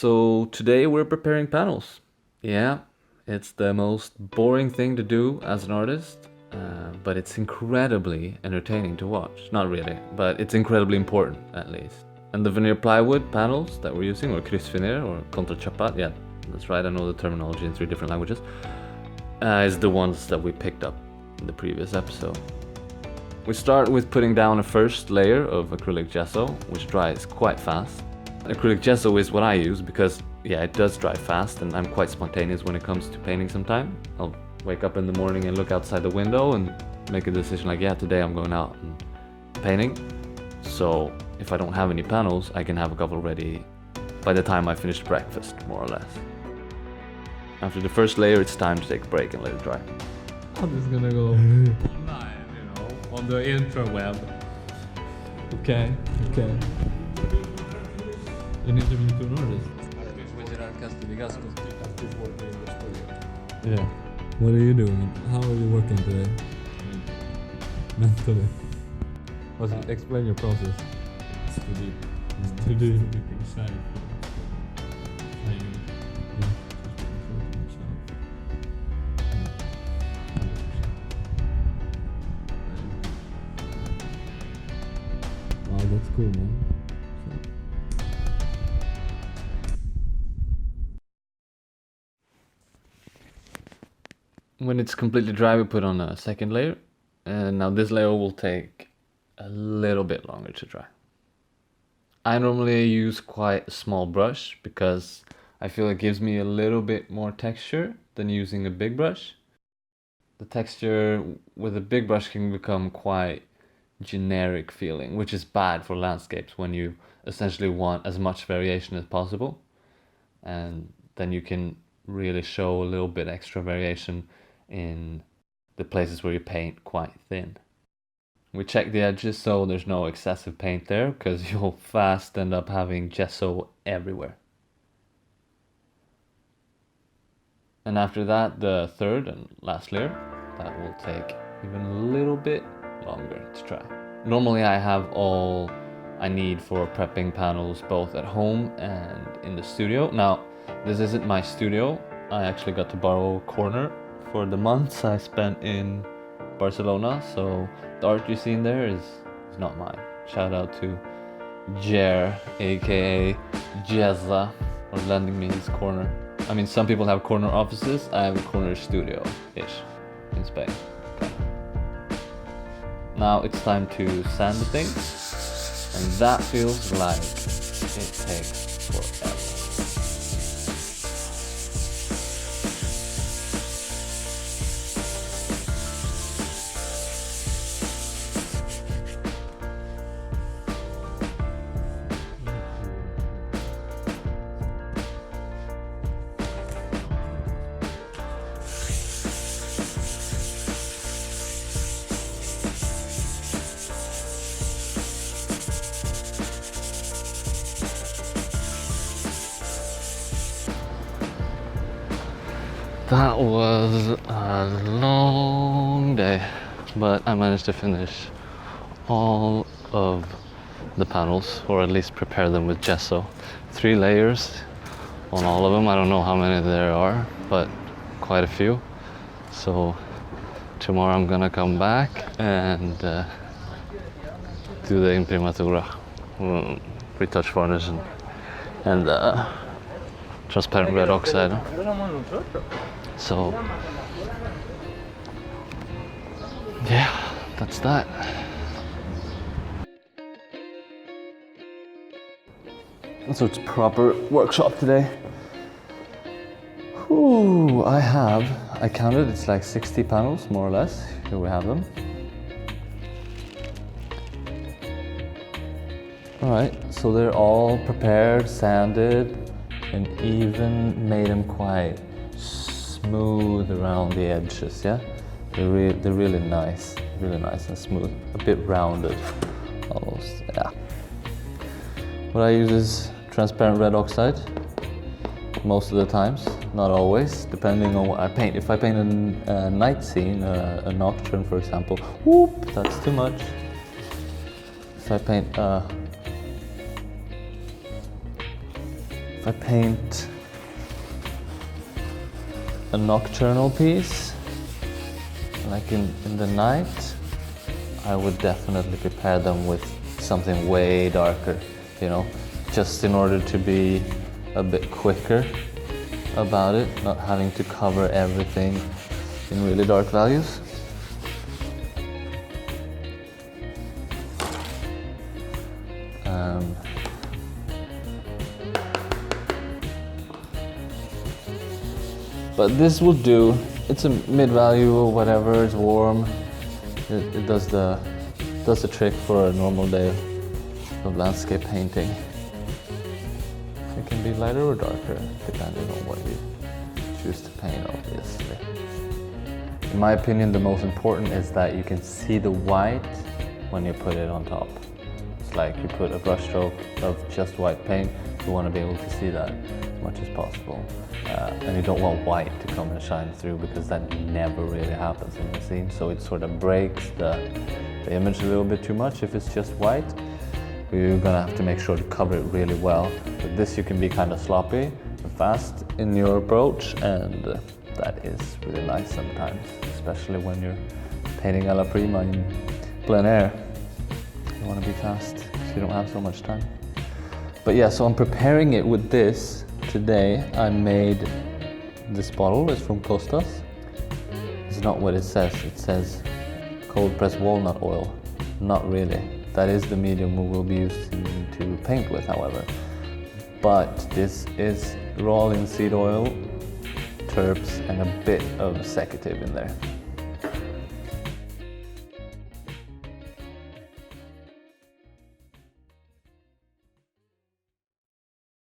So today we're preparing panels. Yeah, it's the most boring thing to do as an artist, but it's incredibly entertaining to watch. Not really, but it's incredibly important at least. And the veneer plywood panels that we're using, or kryssveneer or contrachapat, yeah, that's right, I know the terminology in 3 different languages, is the ones that we picked up in the previous episode. We start with putting down a first layer of acrylic gesso, which dries quite fast. Acrylic gesso is what I use because, yeah, it does dry fast and I'm quite spontaneous when it comes to painting sometime. I'll wake up in the morning and look outside the window and make a decision like, yeah, today I'm going out and painting. So if I don't have any panels, I can have a couple ready by the time I finish breakfast, more or less. After the first layer, it's time to take a break and let it dry. How this is gonna go online, on the interweb. Okay. An interview to an artist. With Gerard Castellví. Yeah. What are you doing? How are you working today? Mentally. Explain your process. It's too deep. It's too deep. Inside. Wow, that's cool, man. When it's completely dry, we put on a second layer. And now this layer will take a little bit longer to dry. I normally use quite a small brush because I feel it gives me a little bit more texture than using a big brush. The texture with a big brush can become quite generic feeling, which is bad for landscapes when you essentially want as much variation as possible. And then you can really show a little bit extra variation in the places where you paint quite thin. We check the edges so there's no excessive paint there, because you'll fast end up having gesso everywhere. And after that, the third and last layer, that will take even a little bit longer to dry. Normally I have all I need for prepping panels both at home and in the studio. Now, this isn't my studio. I actually got to borrow a corner for the months I spent in Barcelona, so the art you see in there is not mine. Shout out to Jer, aka Jezza, for lending me his corner. I mean, some people have corner offices. I have a corner studio-ish in Spain. Okay. Now it's time to sand the thing, and that feels like it takes forever. That was a long day, but I managed to finish all of the panels, or at least prepare them with gesso. 3 layers on all of them. I don't know how many there are, but quite a few. So tomorrow I'm gonna come back and do the imprimatura, retouch varnish and transparent red oxide. So, yeah, that's that. So it's proper workshop today. Ooh, I counted, it's like 60 panels, more or less. Here we have them. Alright, so they're all prepared, sanded, and even made them quite smooth around the edges, yeah? They're really nice and smooth. A bit rounded, almost, yeah. What I use is transparent red oxide, most of the times, not always, depending on what I paint. If I paint a night scene, a nocturne for example, whoop, that's too much. If I paint if I paint a nocturnal piece, like in the night, I would definitely prepare them with something way darker, you know, just in order to be a bit quicker about it, not having to cover everything in really dark values. But this will do. It's a mid-value or whatever. It's warm. It does the trick for a normal day of landscape painting. It can be lighter or darker depending on what you choose to paint, obviously. In my opinion, the most important is that you can see the white when you put it on top. It's like you put a brush stroke of just white paint, you want to be able to see that as much as possible. And you don't want white to come and shine through, because that never really happens in the scene. So it sort of breaks the image a little bit too much if it's just white. You're gonna have to make sure to cover it really well. With this you can be kind of sloppy and fast in your approach, and that is really nice sometimes, especially when you're painting a la prima in plein air. You want to be fast because you don't have so much time. But yeah, so I'm preparing it with this. Today I made this bottle. It's from Costas. It's not what it says. It says cold pressed walnut oil. Not really. That is the medium we will be using to paint with, however. But this is raw linseed oil, terps, and a bit of secative in there.